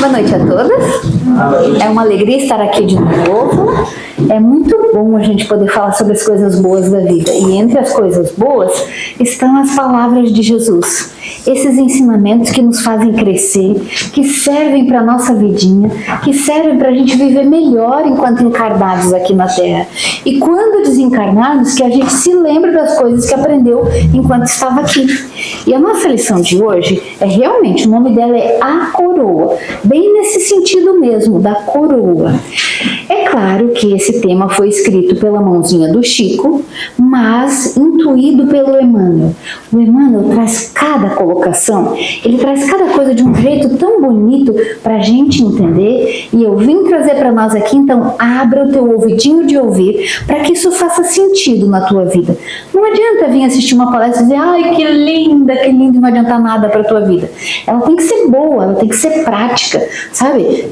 Boa noite a todas. É uma alegria estar aqui de novo. É muito bom a gente poder falar sobre as coisas boas da vida. E entre as coisas boas estão as palavras de Jesus. Esses ensinamentos que nos fazem crescer, que servem para a nossa vidinha, que servem para a gente viver melhor enquanto encarnados aqui na Terra. E quando desencarnados, que a gente se lembre das coisas que aprendeu enquanto estava aqui. E a nossa lição de hoje é realmente, o nome dela é A Coroa, bem nesse sentido mesmo, da coroa. É claro que esse tema foi escrito pela mãozinha do Chico, mas intuído pelo Emmanuel. O Emmanuel traz cada colocação, ele traz cada coisa de um jeito tão bonito para a gente entender, e eu vim trazer para nós aqui, então abra o teu ouvidinho de ouvir para que isso faça sentido na tua vida. Não adianta vir assistir uma palestra e dizer, ai que linda, que lindo, não adianta nada para a tua vida. Ela tem que ser boa, ela tem que ser prática, sabe?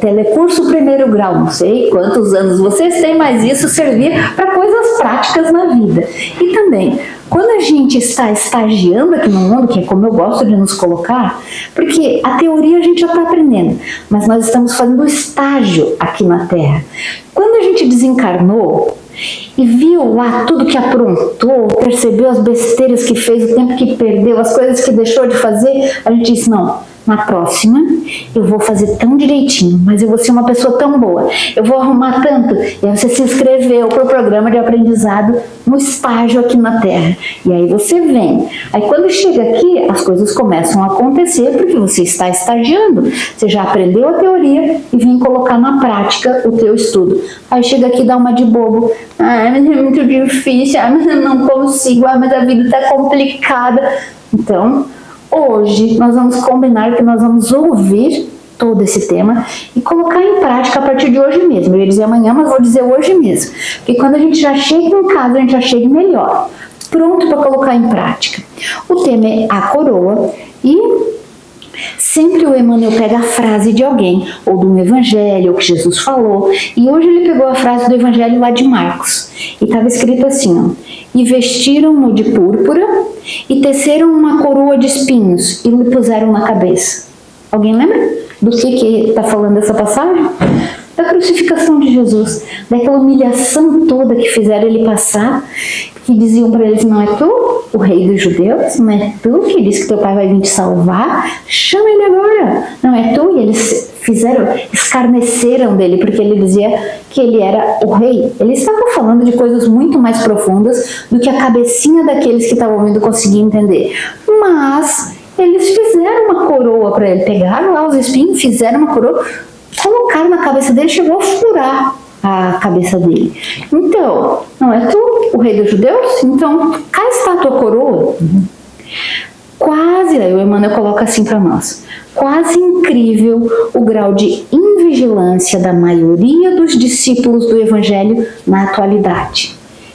Telecurso primeiro grau, não sei quantos anos vocês têm, mas isso servir para coisas práticas na vida. E também, quando a gente está estagiando aqui no mundo, que é como eu gosto de nos colocar, porque a teoria a gente já está aprendendo, mas nós estamos fazendo estágio aqui na Terra. Quando a gente desencarnou e viu lá tudo que aprontou, percebeu as besteiras que fez, o tempo que perdeu, as coisas que deixou de fazer, a gente disse, não, na próxima eu vou fazer tão direitinho, mas eu vou ser uma pessoa tão boa, eu vou arrumar tanto. E aí você se inscreveu para o programa de aprendizado no estágio aqui na Terra. E aí você vem. Aí quando chega aqui, as coisas começam a acontecer porque você está estagiando. Você já aprendeu a teoria e vem colocar na prática o teu estudo. Aí chega aqui e dá uma de bobo. Ah, mas é muito difícil, ah, mas eu não consigo, ah, mas a vida está complicada. Então, hoje nós vamos combinar que nós vamos ouvir todo esse tema e colocar em prática a partir de hoje mesmo. Eu ia dizer amanhã, mas vou dizer hoje mesmo. Porque quando a gente já chega em casa, a gente já chega melhor, pronto para colocar em prática. O tema é A Coroa e sempre o Emmanuel pega a frase de alguém, ou de um evangelho, ou que Jesus falou, e hoje ele pegou a frase do evangelho lá de Marcos, e estava escrito assim, ó, e vestiram-no de púrpura, e teceram uma coroa de espinhos, e lhe puseram na cabeça. Alguém lembra do que está falando essa passagem? Da crucificação de Jesus, daquela humilhação toda que fizeram ele passar, que diziam para eles, não é tu, o rei dos judeus? Não é tu que disse que teu pai vai vir te salvar? Chama ele agora! Não é tu? E eles escarneceram dele, porque ele dizia que ele era o rei. Eles estavam falando de coisas muito mais profundas do que a cabecinha daqueles que estavam ouvindo conseguir entender. Mas eles fizeram uma coroa para ele, pegaram lá os espinhos, fizeram uma coroa, colocaram na cabeça dele, chegou a furar a cabeça dele. Então, não é tu, o rei dos judeus? Então, cá está a tua coroa. Quase, aí o Emmanuel coloca assim para nós, quase incrível o grau de invigilância da maioria dos discípulos do Evangelho na atualidade.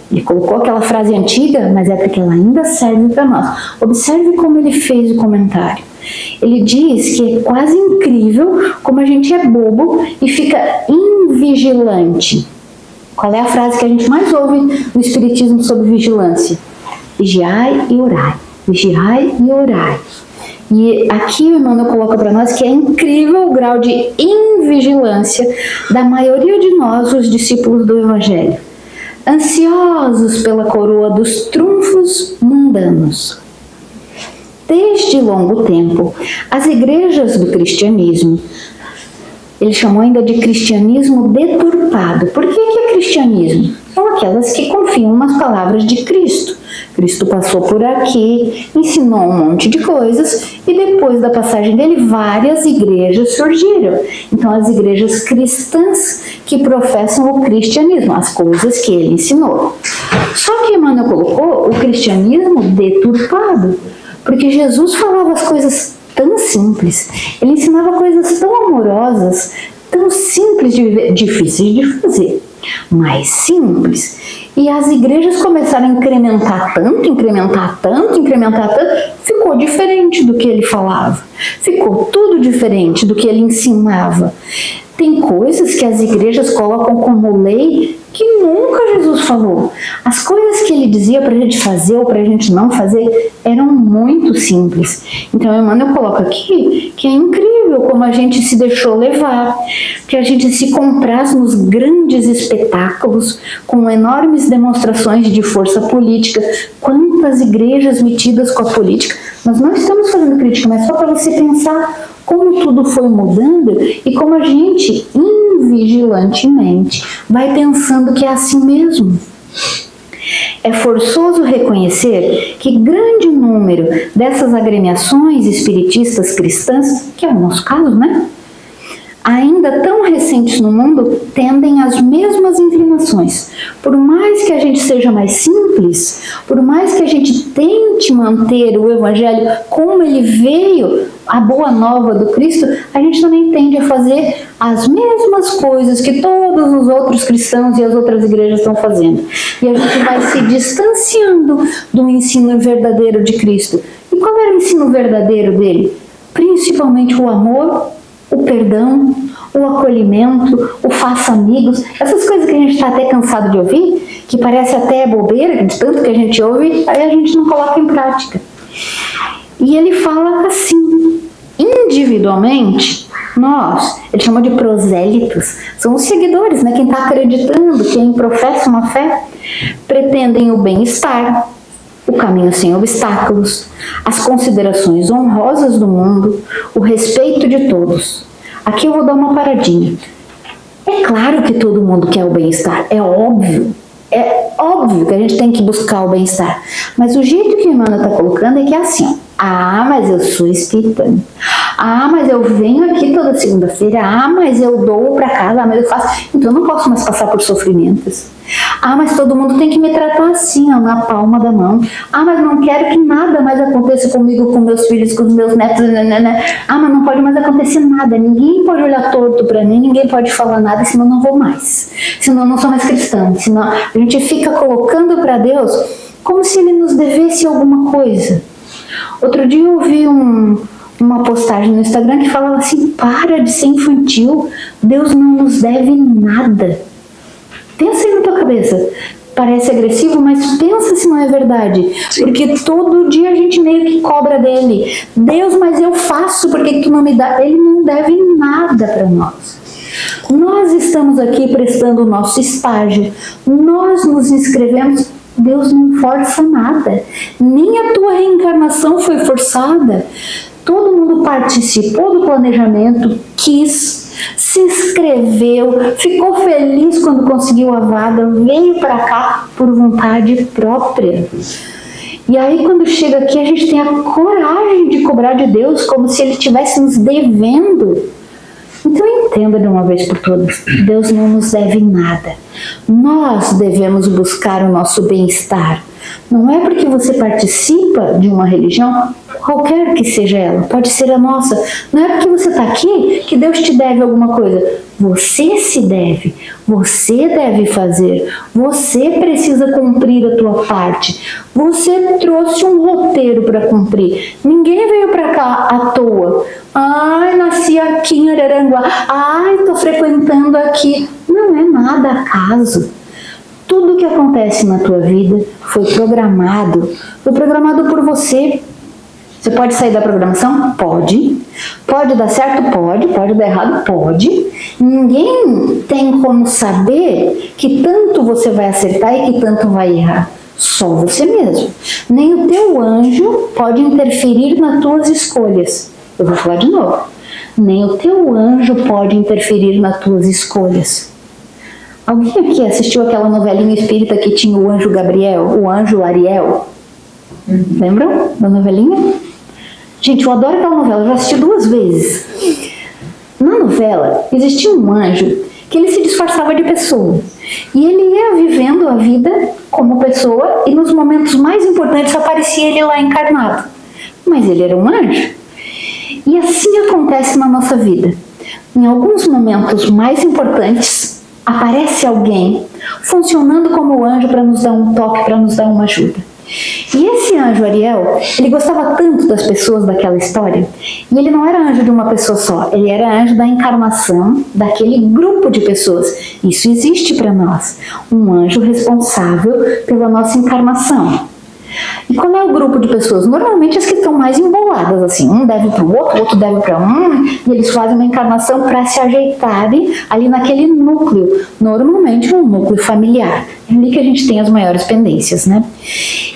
Ele colocou aquela frase antiga, mas é porque ela ainda serve para nós. Observe como ele fez o comentário. Ele diz que é quase incrível como a gente é bobo e fica invigilante. Qual é a frase que a gente mais ouve no Espiritismo sobre vigilância? Vigiai e orai. Vigiai e orai. E aqui o Emmanuel coloca para nós que é incrível o grau de invigilância da maioria de nós, os discípulos do Evangelho, ansiosos pela coroa dos trunfos mundanos. Desde longo tempo, as igrejas do cristianismo, ele chamou ainda de cristianismo deturpado. Por que é cristianismo? São aquelas que confiam nas palavras de Cristo. Cristo passou por aqui, ensinou um monte de coisas e depois da passagem dele várias igrejas surgiram. Então as igrejas cristãs que professam o cristianismo, as coisas que ele ensinou. Só que Emmanuel colocou o cristianismo deturpado, porque Jesus falava as coisas tão simples, ele ensinava coisas tão amorosas, tão simples de viver, difíceis de fazer, mas simples. E as igrejas começaram a incrementar tanto, ficou diferente do que ele falava. Ficou tudo diferente do que ele ensinava. Tem coisas que as igrejas colocam como lei que nunca Jesus falou. As coisas que ele dizia para a gente fazer ou para a gente não fazer eram muito simples. Então, Emmanuel coloca aqui que é incrível como a gente se deixou levar, que a gente se compraz nos grandes espetáculos com enormes demonstrações de força política. Quantas igrejas metidas com a política? Nós não estamos fazendo crítica, mas só para você pensar como tudo foi mudando e como a gente invigilantemente vai pensando que é assim mesmo. É forçoso reconhecer que grande número dessas agremiações espiritistas cristãs, que é o nosso caso, né? Ainda tão recentes no mundo, tendem às mesmas inclinações. Por mais que a gente seja mais simples, por mais que a gente tente manter o Evangelho como ele veio, a boa nova do Cristo, a gente também tende a fazer as mesmas coisas que todos os outros cristãos e as outras igrejas estão fazendo. E a gente vai se distanciando do ensino verdadeiro de Cristo. E qual era o ensino verdadeiro dele? Principalmente o amor, o perdão, o acolhimento, o faça amigos, essas coisas que a gente está até cansado de ouvir, que parece até bobeira, de tanto que a gente ouve, aí a gente não coloca em prática. E ele fala assim, individualmente, nós, ele chama de prosélitos, são os seguidores, né? Quem está acreditando, quem professa uma fé, pretendem o bem-estar, o caminho sem obstáculos, as considerações honrosas do mundo, o respeito de todos. Aqui eu vou dar uma paradinha. É claro que todo mundo quer o bem-estar, é óbvio que a gente tem que buscar o bem-estar. Mas o jeito que o Emmanuel está colocando é que é assim, mas eu sou espírita. Mas eu venho aqui toda segunda-feira. Mas eu dou para casa. Mas eu faço. Então eu não posso mais passar por sofrimentos. Mas todo mundo tem que me tratar assim, ó, na palma da mão. Mas não quero que nada mais aconteça comigo, com meus filhos, com os meus netos. Mas não pode mais acontecer nada. Ninguém pode olhar torto para mim, ninguém pode falar nada, senão eu não vou mais. Senão eu não sou mais cristã. Senão a gente fica colocando para Deus como se Ele nos devesse alguma coisa. Outro dia eu vi uma postagem no Instagram que falava assim, para de ser infantil, Deus não nos deve nada. Pensa aí na tua cabeça, parece agressivo, mas pensa se não é verdade. Sim. Porque todo dia a gente meio que cobra dele. Deus, mas eu faço, por que tu não me dá? Ele não deve nada para nós. Nós estamos aqui prestando o nosso estágio, nós nos inscrevemos. Deus não força nada, nem a tua reencarnação foi forçada. Todo mundo participou do planejamento, quis, se inscreveu, ficou feliz quando conseguiu a vaga, veio para cá por vontade própria. E aí quando chega aqui a gente tem a coragem de cobrar de Deus como se Ele estivesse nos devendo. Então entenda de uma vez por todas, Deus não nos deve nada. Nós devemos buscar o nosso bem-estar. Não é porque você participa de uma religião, qualquer que seja ela, pode ser a nossa. Não é porque você está aqui que Deus te deve alguma coisa. Você se deve, você deve fazer, você precisa cumprir a tua parte. Você trouxe um roteiro para cumprir. Ninguém veio para cá à toa. Nasci aqui em Araranguá. Estou frequentando aqui. Não é nada acaso. Tudo que acontece na tua vida foi programado. Foi programado por você. Você pode sair da programação? Pode. Pode dar certo? Pode. Pode dar errado? Pode. Ninguém tem como saber que tanto você vai acertar e que tanto vai errar. Só você mesmo. Nem o teu anjo pode interferir nas tuas escolhas. Eu vou falar de novo. Nem o teu anjo pode interferir nas tuas escolhas. Alguém aqui assistiu aquela novelinha espírita que tinha o anjo Gabriel, o anjo Ariel? Lembram da novelinha? Gente, eu adoro aquela novela, eu já assisti 2 vezes. Na novela, existia um anjo que ele se disfarçava de pessoa. E ele ia vivendo a vida como pessoa e nos momentos mais importantes aparecia ele lá encarnado. Mas ele era um anjo. E assim acontece na nossa vida. Em alguns momentos mais importantes, aparece alguém funcionando como anjo para nos dar um toque, para nos dar uma ajuda. E esse anjo Ariel, ele gostava tanto das pessoas daquela história, e ele não era anjo de uma pessoa só, ele era anjo da encarnação daquele grupo de pessoas. Isso existe para nós, um anjo responsável pela nossa encarnação. E qual é o grupo de pessoas? Normalmente as que estão mais emboladas, assim, um deve para o outro deve para um, e eles fazem uma encarnação para se ajeitarem ali naquele núcleo, normalmente um núcleo familiar. É ali que a gente tem as maiores pendências, né?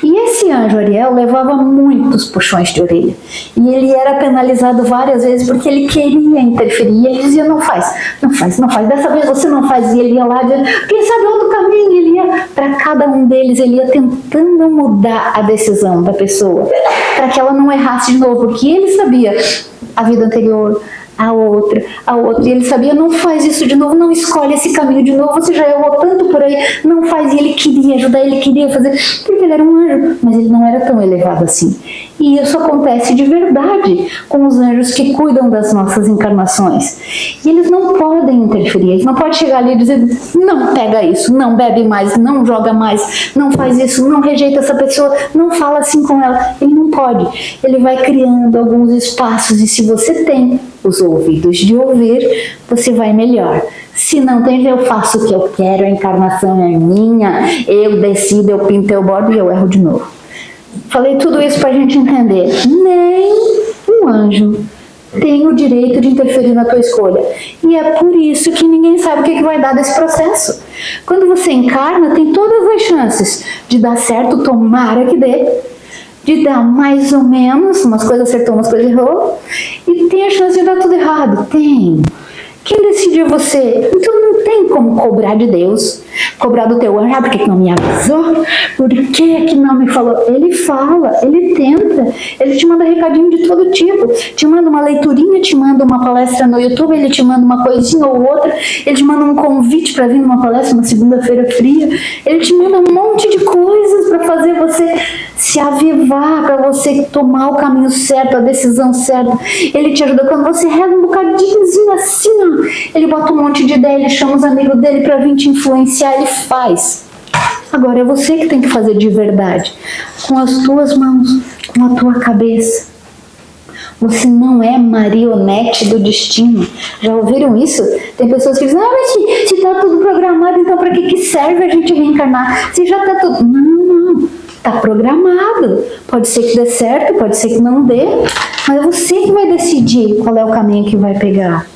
E esse anjo Ariel levava muitos puxões de orelha. E ele era penalizado várias vezes porque ele queria interferir. E ele dizia, não faz, não faz, não faz. Dessa vez você não faz. E ele ia lá, quem sabe outro caminho. Ele ia, para cada um deles, ele ia tentando mudar a decisão da pessoa, para que ela não errasse de novo. Porque ele sabia a vida anterior, a outra, e ele sabia, não faz isso de novo, não escolhe esse caminho de novo, você já errou tanto por aí, não faz. E ele queria ajudar, ele queria fazer, porque ele era um anjo, mas ele não era tão elevado assim. E isso acontece de verdade com os anjos que cuidam das nossas encarnações. E eles não podem interferir, eles não podem chegar ali e dizer, não pega isso, não bebe mais, não joga mais, não faz isso, não rejeita essa pessoa, não fala assim com ela. Ele não pode. Ele vai criando alguns espaços, e se você tem os ouvidos de ouvir, você vai melhor. Se não tem, eu faço o que eu quero, a encarnação é minha, eu decido, eu pinto, eu bordo e eu erro de novo. Falei tudo isso para a gente entender. Nem um anjo tem o direito de interferir na tua escolha. E é por isso que ninguém sabe o que vai dar desse processo. Quando você encarna, tem todas as chances de dar certo, tomara que dê, de dar mais ou menos, umas coisas acertou, umas coisas errou, e tem a chance de dar tudo errado. Tem. Quem decide é você. Então não tem como cobrar de Deus, cobrar do teu anjo. Ah, por que não me avisou? Por que não me falou? Ele fala, ele tenta, ele te manda recadinho de todo tipo. Te manda uma leiturinha, te manda uma palestra no YouTube, ele te manda uma coisinha ou outra, ele te manda um convite para vir numa palestra, uma segunda-feira fria, ele te manda um monte de coisas para fazer você se avivar, para você tomar o caminho certo, a decisão certa. Ele te ajuda quando você reza um bocadinhozinho assim, ó. Ele bota um monte de ideia, ele chama os amigos dele para vir te influenciar, ele faz. Agora é você que tem que fazer de verdade, com as tuas mãos, com a tua cabeça. Você não é marionete do destino. Já ouviram isso? Tem pessoas que dizem, mas se está tudo programado, então para que serve a gente reencarnar? Se já está tudo... Não. Está programado. Pode ser que dê certo, pode ser que não dê, mas é você que vai decidir qual é o caminho que vai pegar.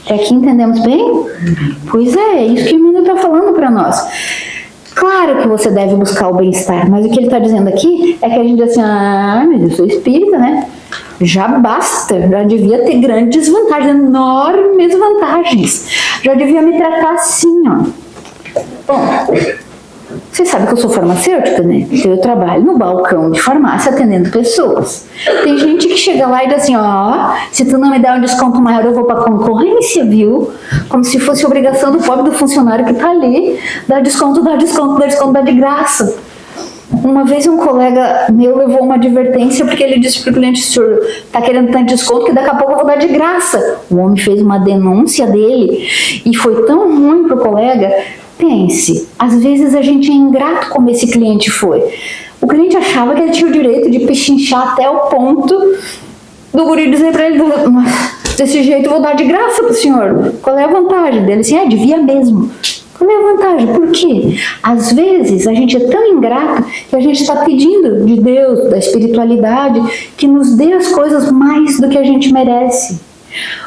Até aqui entendemos bem? Pois é isso que o menino está falando para nós. Claro que você deve buscar o bem-estar, mas o que ele está dizendo aqui é que a gente diz assim, mas eu sou espírita, né? Já basta, já devia ter grandes vantagens, enormes vantagens. Já devia me tratar assim, ó. Bom, você sabe que eu sou farmacêutica, né? Então eu trabalho no balcão de farmácia atendendo pessoas. Tem gente que chega lá e diz assim, ó, se tu não me der um desconto maior, eu vou pra concorrência, viu? Como se fosse obrigação do pobre do funcionário que tá ali. Dá desconto, dá de graça. Uma vez um colega meu levou uma advertência porque ele disse pro cliente, senhor, tá querendo tanto desconto que daqui a pouco eu vou dar de graça. O homem fez uma denúncia dele e foi tão ruim pro colega. Pense, às vezes a gente é ingrato como esse cliente foi. O cliente achava que ele tinha o direito de pechinchar até o ponto do guri dizer para ele, desse jeito eu vou dar de graça pro senhor. Qual é a vantagem dele? Assim, devia mesmo. Qual é a vantagem? Por quê? Às vezes a gente é tão ingrato que a gente está pedindo de Deus, da espiritualidade, que nos dê as coisas mais do que a gente merece.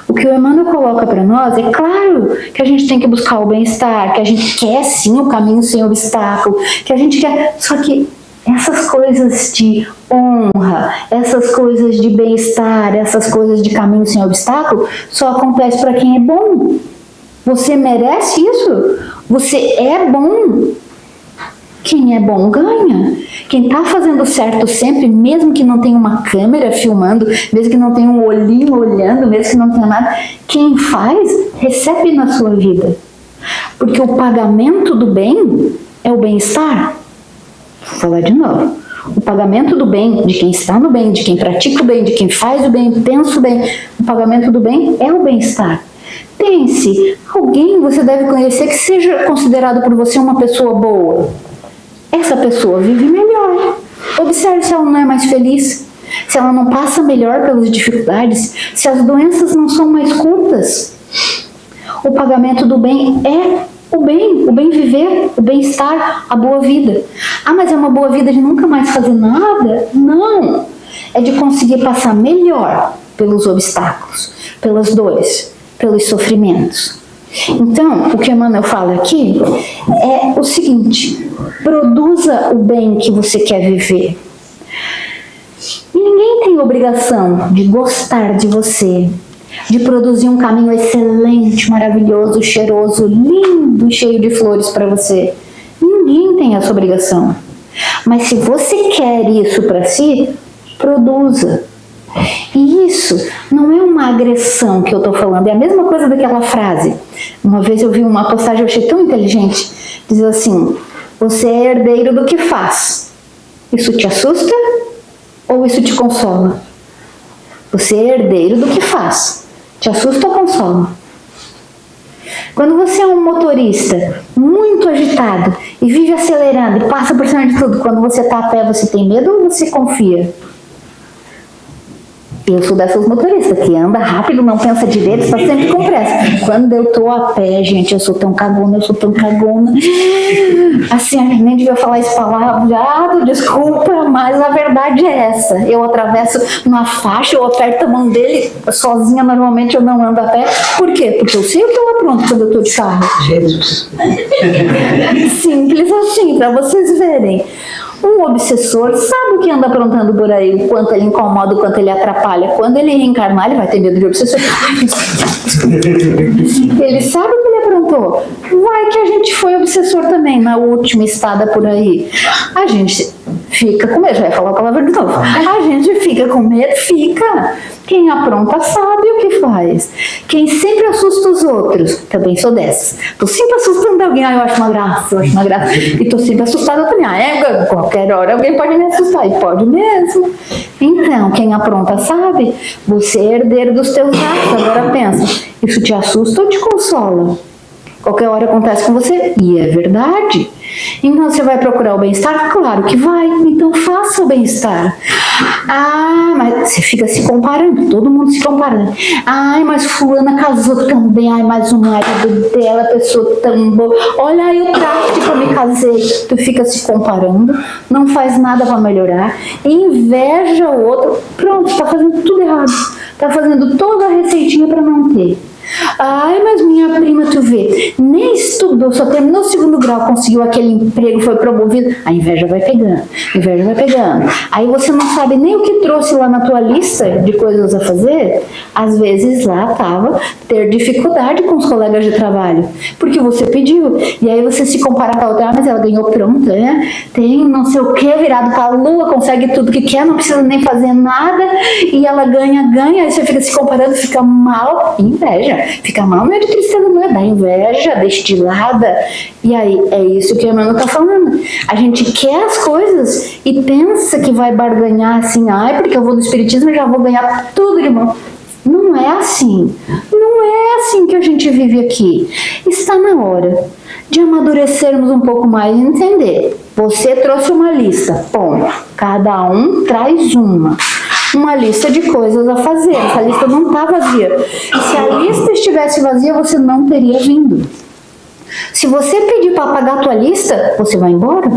O que o Emmanuel coloca para nós é claro que a gente tem que buscar o bem-estar, que a gente quer sim o caminho sem obstáculo, que a gente quer, só que essas coisas de honra, essas coisas de bem-estar, essas coisas de caminho sem obstáculo só acontece para quem é bom. Você merece isso? Você é bom. Quem é bom ganha. Quem está fazendo certo sempre, mesmo que não tenha uma câmera filmando, mesmo que não tenha um olhinho olhando, mesmo que não tenha nada, quem faz, recebe na sua vida. Porque o pagamento do bem é o bem-estar. Vou falar de novo. O pagamento do bem, de quem está no bem, de quem pratica o bem, de quem faz o bem, pensa o bem, o pagamento do bem é o bem-estar. Pense, alguém você deve conhecer que seja considerado por você uma pessoa boa. Essa pessoa vive melhor. Observe se ela não é mais feliz, se ela não passa melhor pelas dificuldades, se as doenças não são mais curtas. O pagamento do bem é o bem viver, o bem-estar, a boa vida. Ah, mas é uma boa vida de nunca mais fazer nada? Não! É de conseguir passar melhor pelos obstáculos, pelas dores, pelos sofrimentos. Então, o que Emmanuel fala aqui é o seguinte: produza o bem que você quer viver. E ninguém tem obrigação de gostar de você, de produzir um caminho excelente, maravilhoso, cheiroso, lindo, cheio de flores para você. Ninguém tem essa obrigação. Mas se você quer isso para si, produza. E isso não é uma agressão que eu estou falando, é a mesma coisa daquela frase. Uma vez eu vi uma postagem, eu achei tão inteligente, diz assim: você é herdeiro do que faz. Isso te assusta ou isso te consola? Você é herdeiro do que faz. Te assusta ou consola? Quando você é um motorista muito agitado e vive acelerando e passa por cima de tudo, quando você está a pé, você tem medo ou você confia? Eu sou dessas motoristas que anda rápido, não pensa direito, está sempre com pressa. Quando eu tô a pé, gente, eu sou tão cagona. Assim, a gente nem devia falar esse palavreado, desculpa, mas a verdade é essa. Eu atravesso uma faixa, eu aperto a mão dele, sozinha normalmente eu não ando a pé. Por quê? Porque eu sei o que eu apronto quando eu tô de carro. Jesus. Simples assim, para vocês verem. Um obsessor sabe o que anda aprontando por aí, o quanto ele incomoda, o quanto ele atrapalha. Quando ele reencarnar, ele vai ter medo de obsessor. Ele sabe o que ele aprontou. Vai que a gente foi obsessor também na última estada por aí. A gente fica com medo, já vai falar a palavra de novo. A gente fica com medo, fica. Quem apronta sabe o que faz. Quem sempre assusta os outros, também sou dessas. Tô sempre assustando alguém, eu acho uma graça, E tô sempre assustada também. Qualquer hora alguém pode me assustar, e pode mesmo. Então, quem apronta sabe, você é herdeiro dos teus atos. Agora pensa, isso te assusta ou te consola? Qualquer hora acontece com você, e é verdade. Então você vai procurar o bem-estar? Claro que vai. Então faça o bem-estar. Ah, mas você fica se comparando, todo mundo se comparando. Ai, mas fulana casou também. Ai, mas o marido dela, a pessoa tão boa. Olha aí o traste que eu me casei. Tu fica se comparando, não faz nada para melhorar, inveja o outro. Pronto, tá fazendo tudo errado. Tá fazendo toda a receitinha para não ter. Ai, mas minha prima, tu vê, nem estudou, só terminou o 2º grau, conseguiu aquele emprego, foi promovido. A inveja vai pegando. Aí você não sabe nem o que trouxe lá na tua lista de coisas a fazer. Às vezes lá estava ter dificuldade com os colegas de trabalho, porque você pediu. E aí você se compara com a outra, mas ela ganhou pronto, né? Tem não sei o que, virado para a lua, consegue tudo que quer, não precisa nem fazer nada, e ela ganha, aí você fica se comparando, fica mal, inveja. Fica mal, não é de tristeza, não é da inveja destilada. E aí, é isso que o Emmanuel está falando. A gente quer as coisas e pensa que vai barganhar assim, ai, porque eu vou no espiritismo e já vou ganhar tudo de bom. Não é assim. Não é assim que a gente vive aqui. Está na hora de amadurecermos um pouco mais e entender. Você trouxe uma lista, ponto. Cada um traz uma lista de coisas a fazer. Essa lista não está vazia. Se a lista estivesse vazia, você não teria vindo. Se você pedir para apagar a tua lista, você vai embora.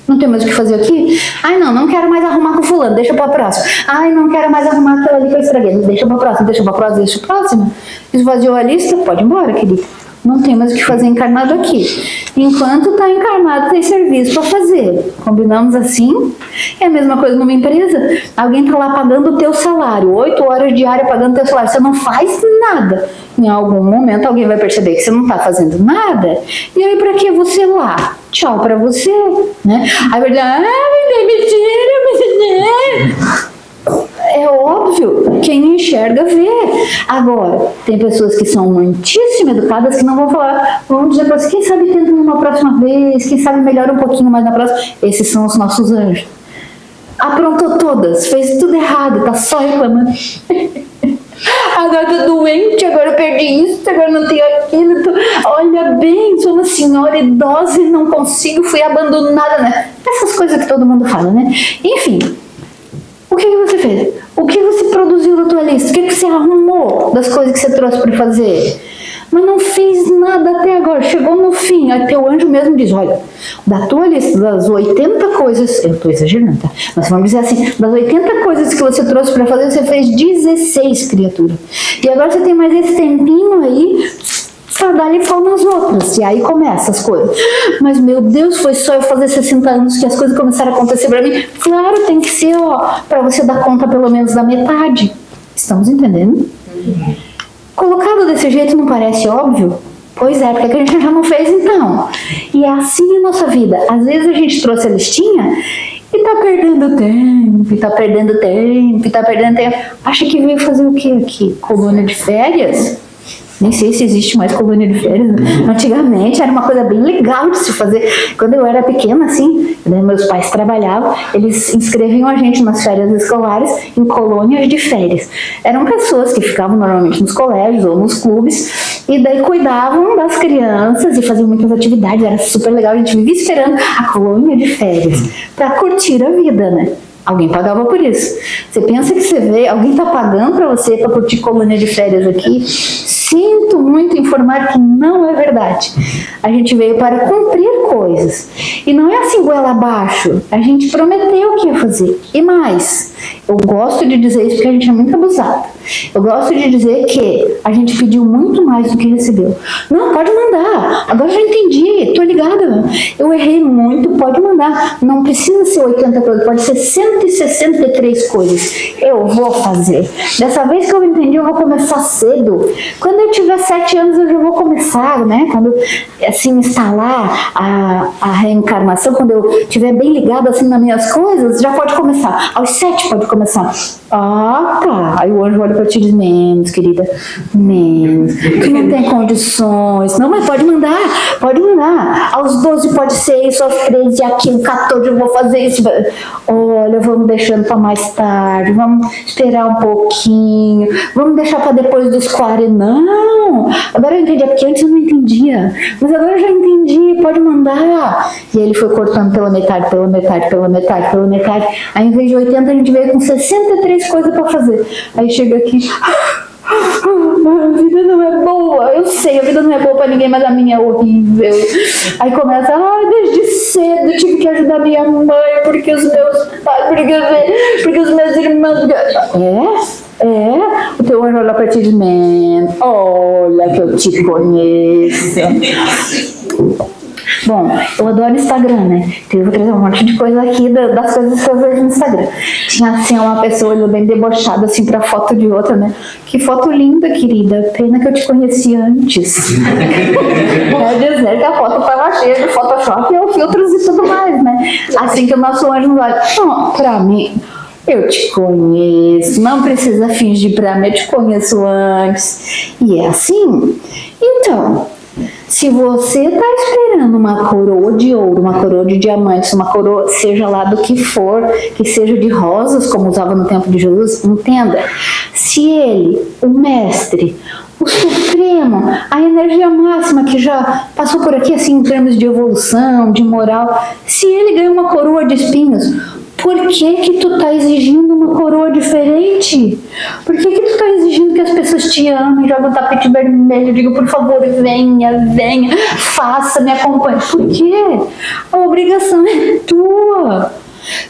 Não tem mais o que fazer aqui? Ai, não quero mais arrumar com fulano, deixa para a próxima. Ai, não quero mais arrumar aquela ali que eu estraguei, deixa para a próxima. Esvaziou a lista, pode ir embora, querido. Não tem mais o que fazer encarnado aqui. Enquanto está encarnado, tem serviço para fazer. Combinamos assim? É a mesma coisa numa empresa. Alguém está lá pagando o teu salário, 8 horas diárias pagando o teu salário. Você não faz nada. Em algum momento alguém vai perceber que você não está fazendo nada. E aí, para que você lá? Tchau para você. Né? Aí vai dizer, me demitiram. É óbvio, quem enxerga vê. Agora, tem pessoas que são muitíssimo educadas que não vão falar, vão dizer para você, quem sabe tenta uma próxima vez, quem sabe melhora um pouquinho mais na próxima. Esses são os nossos anjos. Aprontou todas, fez tudo errado, tá só reclamando. Agora tô doente, agora eu perdi isso, agora não tenho aquilo. Olha bem, sou uma senhora idosa e não consigo, fui abandonada, né? Essas coisas que todo mundo fala, né? Enfim, o que você fez? O que você produziu na tua lista? O que você arrumou das coisas que você trouxe para fazer? Mas não fez nada até agora, chegou no fim, aí teu anjo mesmo diz, olha, da tua lista, das 80 coisas, eu estou exagerando, tá? Mas vamos dizer assim, das 80 coisas que você trouxe para fazer, você fez 16, criatura. E agora você tem mais esse tempinho aí para dar-lhe pau nas outras. E aí começa as coisas. Mas, meu Deus, foi só eu fazer 60 anos que as coisas começaram a acontecer para mim? Claro, tem que ser, ó, para você dar conta pelo menos da metade. Estamos entendendo? Colocado desse jeito não parece óbvio? Pois é, porque a gente já não fez então. E é assim a nossa vida. Às vezes a gente trouxe a listinha e tá perdendo tempo, e tá perdendo tempo, e tá perdendo tempo. Acha que veio fazer o quê aqui? Colônia de férias? Nem sei se existe mais colônia de férias, né? Antigamente era uma coisa bem legal de se fazer. Quando eu era pequena, assim, né, meus pais trabalhavam, eles inscreviam a gente nas férias escolares em colônias de férias. Eram pessoas que ficavam normalmente nos colégios ou nos clubes e daí cuidavam das crianças e faziam muitas atividades. Era super legal, a gente vivia esperando a colônia de férias para curtir a vida, né? Alguém pagava por isso. Você pensa que você vê, alguém está pagando para você para curtir colônia de férias aqui? Sinto muito informar que não é verdade. A gente veio para cumprir coisas. E não é assim goela abaixo. A gente prometeu o que ia fazer. E mais, eu gosto de dizer isso porque a gente é muito abusado. Eu gosto de dizer que a gente pediu muito mais do que recebeu. Não, pode mandar. Agora já entendi, tô ligada. Eu errei muito, pode mandar. Não precisa ser 80 coisas, pode ser 163 coisas. Eu vou fazer. Dessa vez que eu entendi, eu vou começar cedo. Quando eu tiver 7 anos, eu já vou começar, né? Quando assim instalar a reencarnação, quando eu estiver bem ligado assim nas minhas coisas, já pode começar. Aos 7 pode começar. Ah, tá. Aí o anjo olha pra ti e diz, menos, querida, menos. Tu não tem condições. Não, mas pode mandar, pode mandar. Aos 12 pode ser isso, aos 13, aquilo, 14 eu vou fazer isso. Olha, vamos deixando para mais tarde, vamos esperar um pouquinho, vamos deixar para depois dos 40. Não, agora eu entendi, porque antes eu não entendia, mas agora eu já entendi, pode mandar. E aí ele foi cortando pela metade, pela metade, pela metade, pela metade. Aí em vez de 80 a gente veio com 63 coisas para fazer. Aí chega aqui, a vida não é boa, eu sei, a vida não é boa pra ninguém, mas a minha é horrível. Aí começa, desde cedo tive que ajudar minha mãe, porque os meus pais, porque os meus irmãos. O teu anjo olha pra ti e diz, olha que eu te conheço. Bom, eu adoro Instagram, né? Então eu vou trazer um monte de coisa aqui das coisas que eu vejo no Instagram. Tinha assim uma pessoa olhando bem debochada assim pra foto de outra, né? Que foto linda, querida. Pena que eu te conheci antes. Quer dizer que a foto tava cheia de Photoshop e filtros e tudo mais, né? Assim que o nosso anjo nos olha. Não, pra mim, eu te conheço. Não precisa fingir pra mim, eu te conheço antes. E é assim. Então, se você está esperando uma coroa de ouro, uma coroa de diamantes, uma coroa, seja lá do que for, que seja de rosas, como usava no tempo de Jesus, entenda, se ele, o mestre, o supremo, a energia máxima que já passou por aqui, assim, em termos de evolução, de moral, se ele ganhou uma coroa de espinhos, por que tu tá exigindo uma coroa diferente? Por que tu tá exigindo que as pessoas te amem, jogam um tapete vermelho, digam, por favor, venha, faça, me acompanhe? Por quê? A obrigação é tua.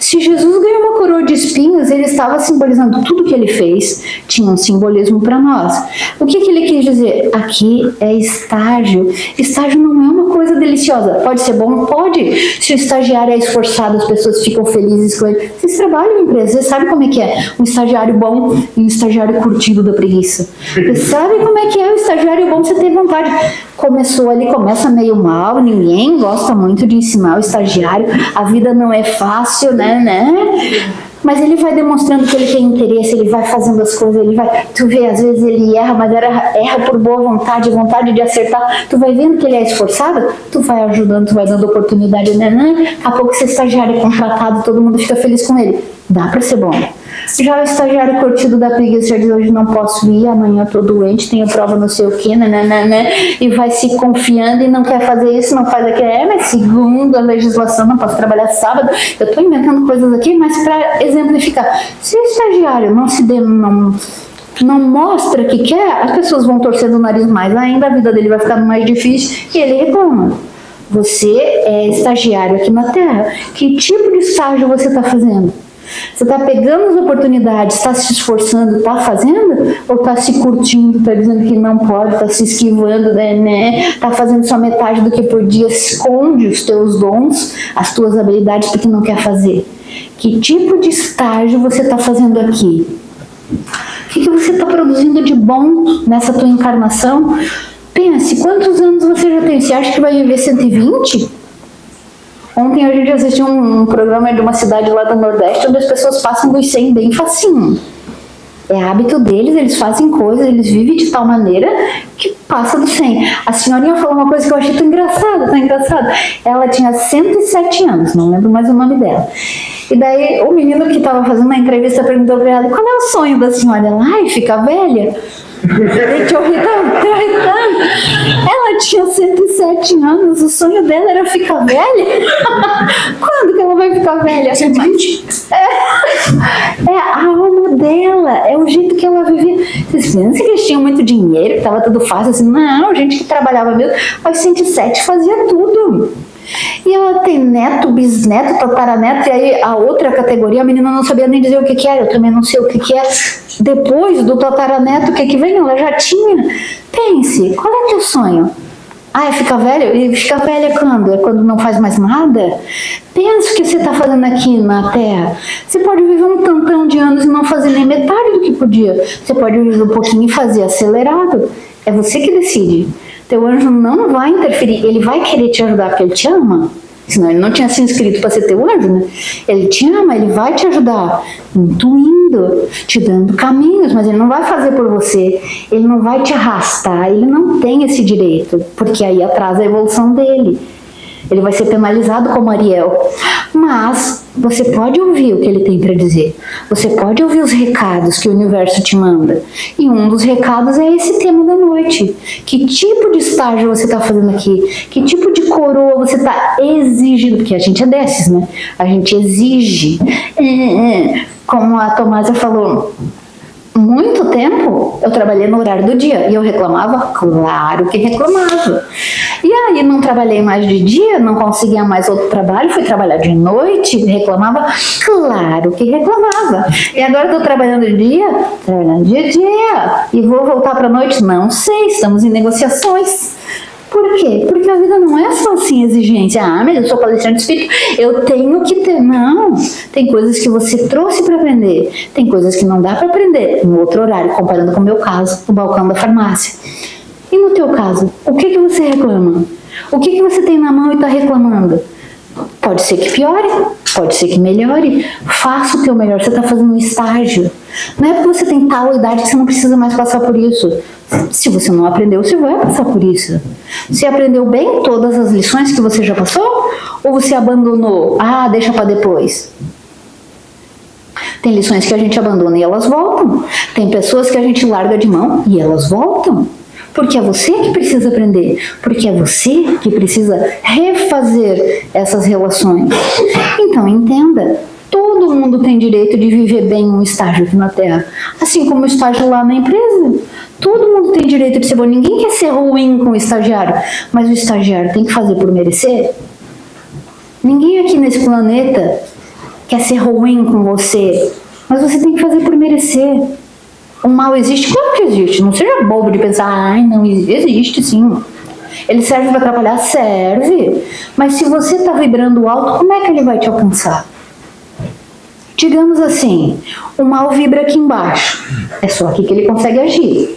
Se Jesus ganhou uma coroa de espinhos, ele estava simbolizando tudo que ele fez, tinha um simbolismo para nós. O que ele quis dizer? Aqui é estágio. Estágio não é uma coisa deliciosa. Pode ser bom? Pode. Se o estagiário é esforçado, as pessoas ficam felizes com ele. Vocês trabalham em empresa, vocês sabem como é que é um estagiário bom e um estagiário curtido da preguiça. Vocês sabem como é que é o estagiário bom, você tem vontade. Começou ali, começa meio mal, ninguém gosta muito de ensinar o estagiário, a vida não é fácil, né? Mas ele vai demonstrando que ele tem interesse, ele vai fazendo as coisas, ele vai, tu vê, às vezes ele erra, mas erra por boa vontade, vontade de acertar, tu vai vendo que ele é esforçado, tu vai ajudando, tu vai dando oportunidade, né? Daqui a pouco esse estagiário é contratado, todo mundo fica feliz com ele. Dá pra ser bom. Já o estagiário curtido da preguiça diz: hoje não posso ir, amanhã eu tô doente, tenho prova não sei o que, e vai se confiando e não quer fazer isso, não faz aquilo. Mas segundo a legislação não posso trabalhar sábado. Eu tô inventando coisas aqui, mas para exemplificar. Se o estagiário não mostra que quer, as pessoas vão torcendo o nariz mais ainda, a vida dele vai ficando mais difícil e ele reclama. Você é estagiário aqui na Terra. Que tipo de estágio você está fazendo? Você está pegando as oportunidades, está se esforçando, está fazendo? Ou está se curtindo, está dizendo que não pode, está se esquivando, está fazendo só metade do que podia, esconde os teus dons, as tuas habilidades porque não quer fazer? Que tipo de estágio você está fazendo aqui? O que você está produzindo de bom nessa tua encarnação? Pense, quantos anos você já tem? Você acha que vai viver 120? Ontem a gente assistiu um programa de uma cidade lá do Nordeste onde as pessoas passam dos 100 bem facinho. É hábito deles, eles fazem coisas, eles vivem de tal maneira que passa do 100. A senhorinha falou uma coisa que eu achei tão engraçada. Ela tinha 107 anos, não lembro mais o nome dela. E daí o menino que estava fazendo uma entrevista perguntou para ela: qual é o sonho da senhora? Ela: ai, ficar velha. Te irritando. Ela tinha 107 anos, o sonho dela era ficar velha. Quando que ela vai ficar velha? 120. É a alma dela, é o jeito que ela vivia. Vocês pensam que eles tinham muito dinheiro, que estava tudo fácil assim? Não, gente que trabalhava mesmo. Aos 107 fazia tudo. E ela tem neto, bisneto, tataraneto, e aí a outra categoria, a menina não sabia nem dizer o que era, eu também não sei o que é. Depois do tataraneto, o que vem? Ela já tinha. Pense, qual é o teu sonho? Ah, é ficar velha? E ficar velha quando? É quando não faz mais nada? Pensa o que você está fazendo aqui na Terra. Você pode viver um tantão de anos e não fazer nem metade do que podia. Você pode viver um pouquinho e fazer acelerado. É você que decide. Teu anjo não vai interferir, ele vai querer te ajudar porque ele te ama. Senão ele não tinha se inscrito para ser teu anjo, né? Ele te ama, ele vai te ajudar, intuindo, te dando caminhos, mas ele não vai fazer por você, ele não vai te arrastar, ele não tem esse direito, porque aí atrasa a evolução dele. Ele vai ser penalizado como Ariel. Mas você pode ouvir o que ele tem para dizer. Você pode ouvir os recados que o universo te manda. E um dos recados é esse tema da noite. Que tipo de estágio você está fazendo aqui? Que tipo de coroa você está exigindo? Porque a gente é desses, né? A gente exige. Como a Tomásia falou, muito tempo eu trabalhei no horário do dia e eu reclamava? Claro que reclamava. E aí não trabalhei mais de dia, não conseguia mais outro trabalho, fui trabalhar de noite, reclamava? Claro que reclamava. E agora estou trabalhando de dia? Trabalhando de dia. E vou voltar para a noite? Não sei, estamos em negociações. Por quê? Porque a vida não é só assim exigência. Ah, mas eu sou palestrante de espírito, eu tenho que ter. Não. Tem coisas que você trouxe para aprender. Tem coisas que não dá para aprender no outro horário, comparando com o meu caso, o balcão da farmácia. E no teu caso, o que você reclama? O que você tem na mão e está reclamando? Pode ser que piore, pode ser que melhore. Faça o teu melhor, você está fazendo um estágio. Não é porque você tem tal idade que você não precisa mais passar por isso. Se você não aprendeu, você vai passar por isso. Você aprendeu bem todas as lições que você já passou? Ou você abandonou? Ah, deixa para depois. Tem lições que a gente abandona e elas voltam. Tem pessoas que a gente larga de mão e elas voltam. Porque é você que precisa aprender, porque é você que precisa refazer essas relações. Então entenda, todo mundo tem direito de viver bem um estágio aqui na Terra, assim como o estágio lá na empresa. Todo mundo tem direito de ser bom, ninguém quer ser ruim com o estagiário, mas o estagiário tem que fazer por merecer. Ninguém aqui nesse planeta quer ser ruim com você, mas você tem que fazer por merecer. O mal existe? Claro que existe. Não seja bobo de pensar, ai, não existe sim. Ele serve para atrapalhar? Serve. Mas se você está vibrando alto, como é que ele vai te alcançar? Digamos assim, o mal vibra aqui embaixo. É só aqui que ele consegue agir.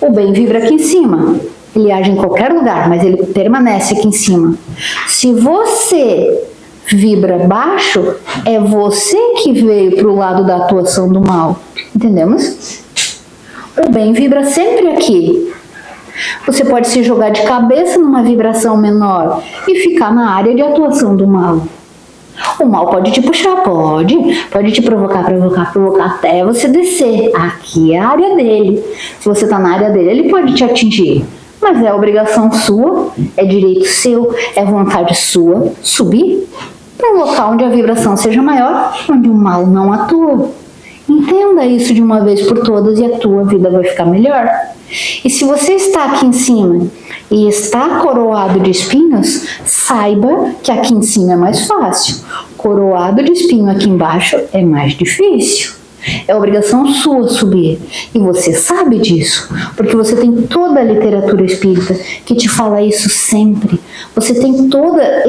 O bem vibra aqui em cima. Ele age em qualquer lugar, mas ele permanece aqui em cima. Se você vibra baixo, é você que veio para o lado da atuação do mal. Entendemos? O bem vibra sempre aqui. Você pode se jogar de cabeça numa vibração menor e ficar na área de atuação do mal. O mal pode te puxar, pode te provocar, até você descer. Aqui é a área dele. Se você está na área dele, ele pode te atingir. Mas é obrigação sua, é direito seu, é vontade sua subir para um local onde a vibração seja maior, onde o mal não atua. Entenda isso de uma vez por todas e a tua vida vai ficar melhor. E se você está aqui em cima e está coroado de espinhos, saiba que aqui em cima é mais fácil. Coroado de espinho aqui embaixo é mais difícil. É obrigação sua subir. E você sabe disso, porque você tem toda a literatura espírita que te fala isso sempre. Você tem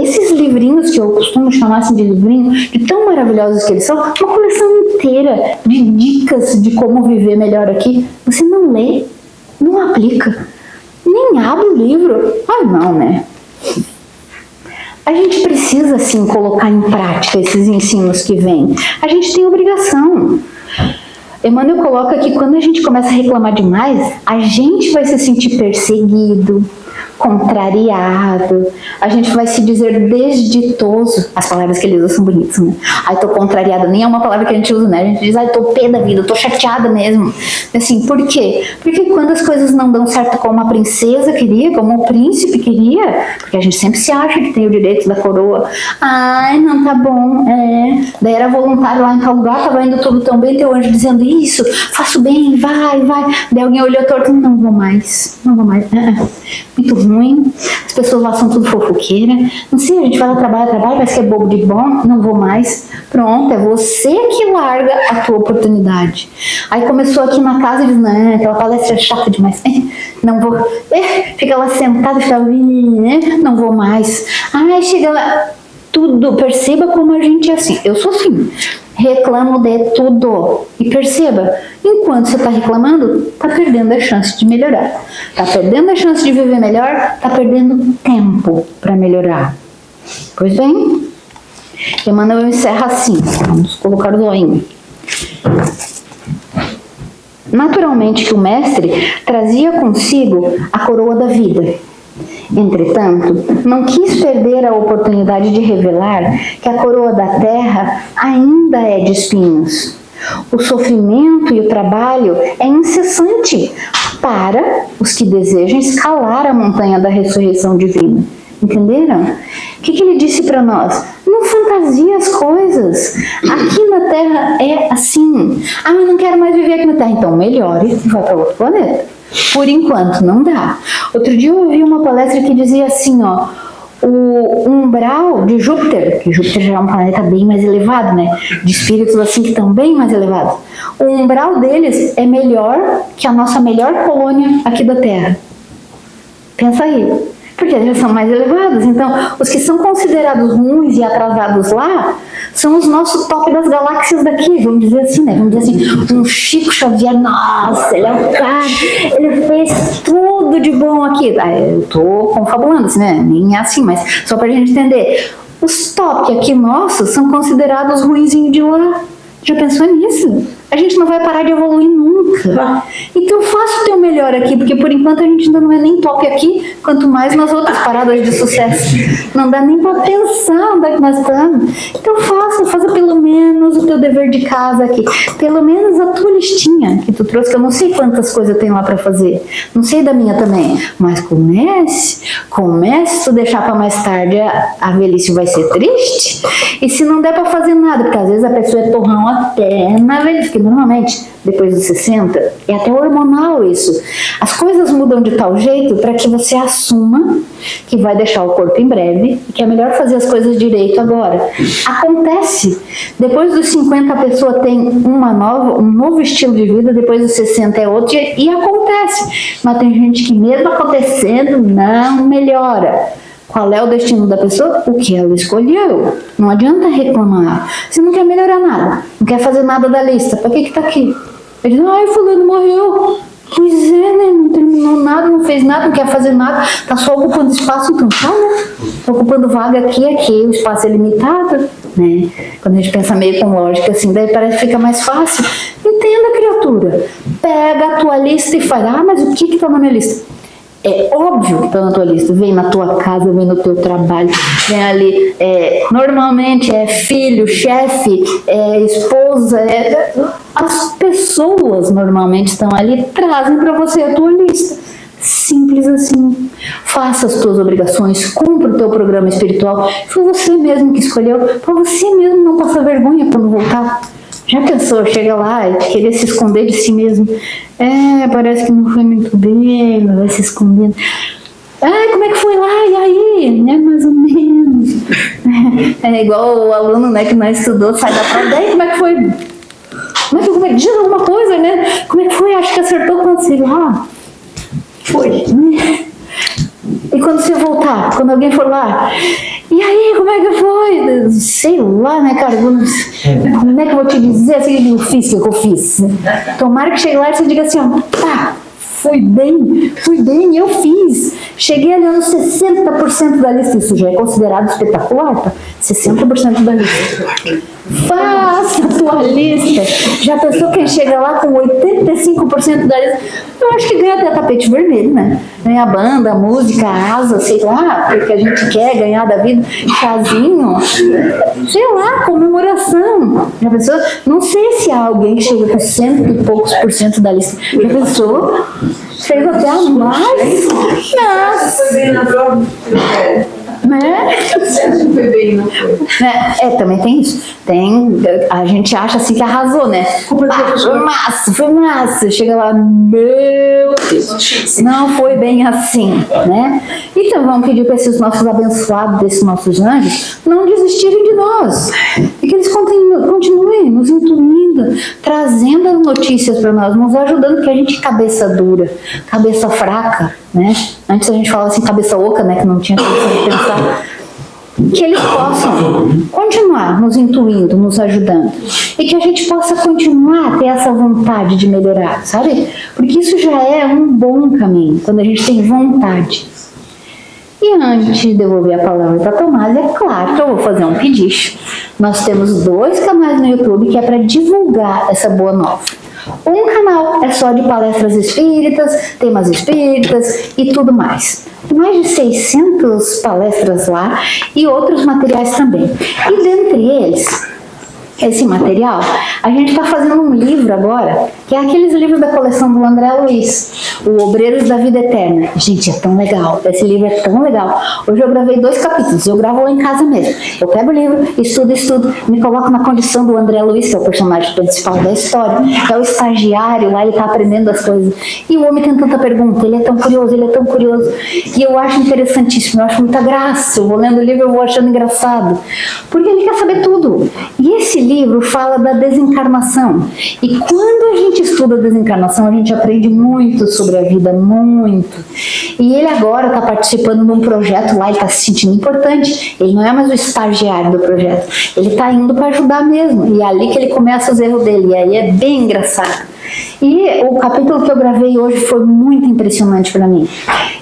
esses livrinhos que eu costumo chamar assim de livrinhos, de tão maravilhosos que eles são, uma coleção inteira de dicas de como viver melhor aqui. Você não lê, não aplica, nem abre o livro. Ah, não, né? A gente precisa, sim, colocar em prática esses ensinos que vêm. A gente tem obrigação. Emmanuel coloca que quando a gente começa a reclamar demais, a gente vai se sentir perseguido, contrariado, a gente vai se dizer desditoso. As palavras que ele usa são bonitas, né? Ai, tô contrariada, nem é uma palavra que a gente usa, né? A gente diz, ai, tô pé da vida, tô chateada mesmo. Assim, por quê? Porque quando as coisas não dão certo como a princesa queria, como o príncipe queria, porque a gente sempre se acha que tem o direito da coroa. Ai, não tá bom, daí era voluntário lá em tal lugar, tava indo tudo tão bem, teu anjo dizendo isso, faço bem, vai. Daí alguém olhou torto, não vou mais. Muito ruim, as pessoas lá são tudo fofoqueira, não sei, a gente vai lá, trabalha, parece que é bobo de bom, não vou mais. Pronto, é você que larga a tua oportunidade. Aí começou aqui na casa e diz, não, aquela palestra é chata demais, não vou, fica lá sentada, fica, não vou mais. Aí chega lá, tudo, perceba como a gente é assim, eu sou assim, reclamo de tudo. E perceba, enquanto você está reclamando, está perdendo a chance de melhorar. Está perdendo a chance de viver melhor, está perdendo tempo para melhorar. Pois bem, Emmanuel encerra assim, vamos colocar o zoinho. Naturalmente que o mestre trazia consigo a coroa da vida. Entretanto, não quis perder a oportunidade de revelar que a coroa da terra ainda é de espinhos. O sofrimento e o trabalho é incessante para os que desejam escalar a montanha da ressurreição divina. Entenderam? O que ele disse para nós? Não fantasie as coisas. Aqui na Terra é assim. Ah, eu não quero mais viver aqui na Terra. Então melhore e vai para outro planeta. Por enquanto não dá. Outro dia eu ouvi uma palestra que dizia assim, ó, o umbral de Júpiter, que Júpiter já é um planeta bem mais elevado, né? De espíritos assim que estão bem mais elevados. O umbral deles é melhor que a nossa melhor colônia aqui da Terra. Pensa aí. Porque eles são mais elevados. Então, os que são considerados ruins e atrasados lá são os nossos top das galáxias daqui, vamos dizer assim, né? Vamos dizer assim, um Chico Xavier, nossa, ele é o cara, ele fez tudo de bom aqui. Eu tô confabulando, assim, né? Nem é assim, mas só pra gente entender. Os top aqui nossos são considerados ruinzinhos de lá. Já pensou nisso? A gente não vai parar de evoluir nunca. Então faça o teu melhor aqui, porque por enquanto a gente ainda não é nem top aqui, quanto mais nas outras paradas de sucesso. Não dá nem para pensar onde é que nós estamos. Então faça pelo menos o teu dever de casa aqui. Pelo menos a tua listinha que tu trouxe, que eu não sei quantas coisas tem lá para fazer. Não sei da minha também. Mas comece, se tu deixar para mais tarde, a velhice vai ser triste. E se não der para fazer nada, porque às vezes a pessoa é torrão até na velhice, que normalmente depois dos 60 é até hormonal isso. As coisas mudam de tal jeito para que você assuma que vai deixar o corpo em breve e que é melhor fazer as coisas direito agora. Acontece. Depois dos 50 a pessoa tem um novo estilo de vida, depois dos 60 é outro e acontece. Mas tem gente que mesmo acontecendo não melhora. Qual é o destino da pessoa? O que ela escolheu. Não adianta reclamar. Você não quer melhorar nada, não quer fazer nada da lista, para que tá aqui? Ele diz, ai, fulano morreu. Pois é, né? Não terminou nada, não fez nada, não quer fazer nada, tá só ocupando espaço, então tá, né? Tá ocupando vaga aqui, o espaço é limitado, né? Quando a gente pensa meio com lógica assim, daí parece que fica mais fácil. Entenda, criatura. Pega a tua lista e fala, mas o que tá na minha lista? É óbvio que está na tua lista. Vem na tua casa, vem no teu trabalho, vem ali. Normalmente é filho, chefe, esposa. As pessoas normalmente estão ali, trazem para você a tua lista. Simples assim. Faça as tuas obrigações, cumpra o teu programa espiritual. Foi você mesmo que escolheu, para você mesmo não passar vergonha quando voltar. Já pensou, chega lá e querer se esconder de si mesmo? Parece que não foi muito bem, vai se escondendo. Como é que foi lá? E aí? Mais ou menos. É igual o aluno, né, que não estudou, sai da prova. Daí, como é que foi? Como é que diz alguma coisa, né? Como é que foi? Acho que acertou quando sei lá. Foi. E quando você voltar, quando alguém for lá, e aí, como é que foi? Sei lá, né, cara? Como é que eu vou te dizer assim que eu fiz? Tomara que chegue lá e você diga assim, ó, tá, fui bem, eu fiz. Cheguei ali nos 60% da lista, isso já é considerado espetacular, tá? 60% da lista. Faça a tua lista. Já pensou quem chega lá com 85% da lista? Eu acho que ganha até tapete vermelho, né? Ganha banda, música, asa, sei lá, porque a gente quer ganhar da vida, chazinho, sei lá, comemoração. Já pensou? Não sei se há alguém que chega com 100 e poucos % da lista. Já pensou? Fez até a mais? Nossa! Né? Também tem isso. A gente acha assim que arrasou, né? Foi massa. Chega lá, meu Deus, não foi bem assim, né? Então vamos pedir para esses nossos abençoados, desses nossos anjos, não desistirem de nós. E que eles continuem nos intuindo, trazendo as notícias para nós, nos ajudando, porque a gente é cabeça dura, cabeça fraca, né? Antes a gente falava assim, cabeça oca, né? Que não tinha condição de pensar. Que eles possam continuar nos intuindo, nos ajudando. E que a gente possa continuar a ter essa vontade de melhorar, sabe? Porque isso já é um bom caminho, quando a gente tem vontade. E antes de devolver a palavra para a Tomás, é claro que eu vou fazer um pedido. Nós temos 2 canais no YouTube que é para divulgar essa boa nova. Um canal é só de palestras espíritas, temas espíritas e tudo mais. Tem mais de 600 palestras lá e outros materiais também. E dentre eles, esse material, a gente está fazendo um livro agora, que é aqueles livros da coleção do André Luiz, o Obreiros da Vida Eterna. Gente, é tão legal, esse livro é tão legal. Hoje eu gravei 2 capítulos, eu gravo lá em casa mesmo. Eu pego o livro, estudo, me coloco na condição do André Luiz, que é o personagem principal da história, que é o estagiário, lá ele está aprendendo as coisas. E o homem tem tanta pergunta, ele é tão curioso. E eu acho interessantíssimo, eu acho muita graça. Eu vou lendo o livro, eu vou achando engraçado. Porque ele quer saber tudo. E esse livro fala da desencarnação. E quando a gente estuda a desencarnação, a gente aprende muito sobre a vida, muito. E ele agora está participando de um projeto lá, ele está se sentindo importante. Ele não é mais o estagiário do projeto. Ele está indo para ajudar mesmo. E é ali que ele começa os erros dele. E aí é bem engraçado. E o capítulo que eu gravei hoje foi muito impressionante para mim.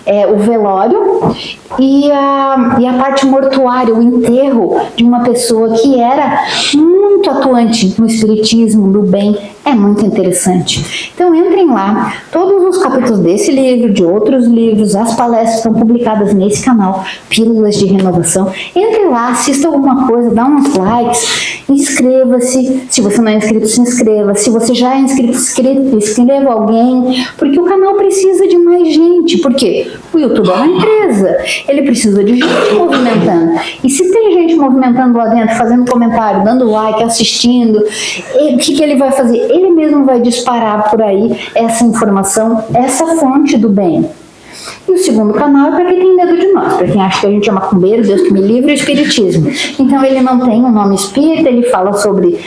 É o velório e a parte mortuária, o enterro de uma pessoa que era muito atuante no espiritismo, do bem. É muito interessante. Então entrem lá, todos os capítulos desse livro, de outros livros, as palestras estão publicadas nesse canal, Pílulas de Renovação. Entre lá, assista alguma coisa, dá uns likes, inscreva-se. Se você não é inscrito, se inscreva. Se você já é inscrito, inscreva alguém, porque o canal precisa de mais gente. Por quê? O YouTube é uma empresa, ele precisa de gente movimentando. E se tem gente movimentando lá dentro, fazendo comentário, dando like, assistindo, o que ele vai fazer? Ele mesmo vai disparar por aí essa informação, essa fonte do bem. E o segundo canal é para quem tem medo de nós, para quem acha que a gente é macumbeiro, Deus que me livre, o espiritismo. Então ele não tem um nome espírita, ele fala sobre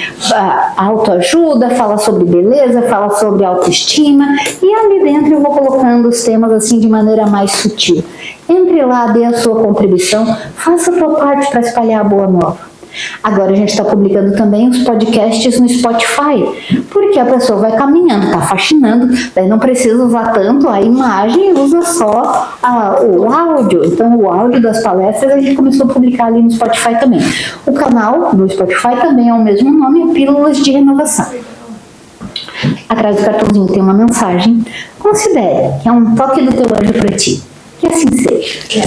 autoajuda, fala sobre beleza, fala sobre autoestima, e ali dentro eu vou colocando os temas assim de maneira mais sutil. Entre lá, dê a sua contribuição, faça a sua parte para espalhar a boa nova. Agora a gente está publicando também os podcasts no Spotify, porque a pessoa vai caminhando, está faxinando, daí não precisa usar tanto a imagem, usa só o áudio. Então o áudio das palestras a gente começou a publicar ali no Spotify também. O canal do Spotify também é o mesmo nome, Pílulas de Renovação. Atrás do cartãozinho tem uma mensagem. Considere que é um toque do teu anjo para ti. Que assim seja.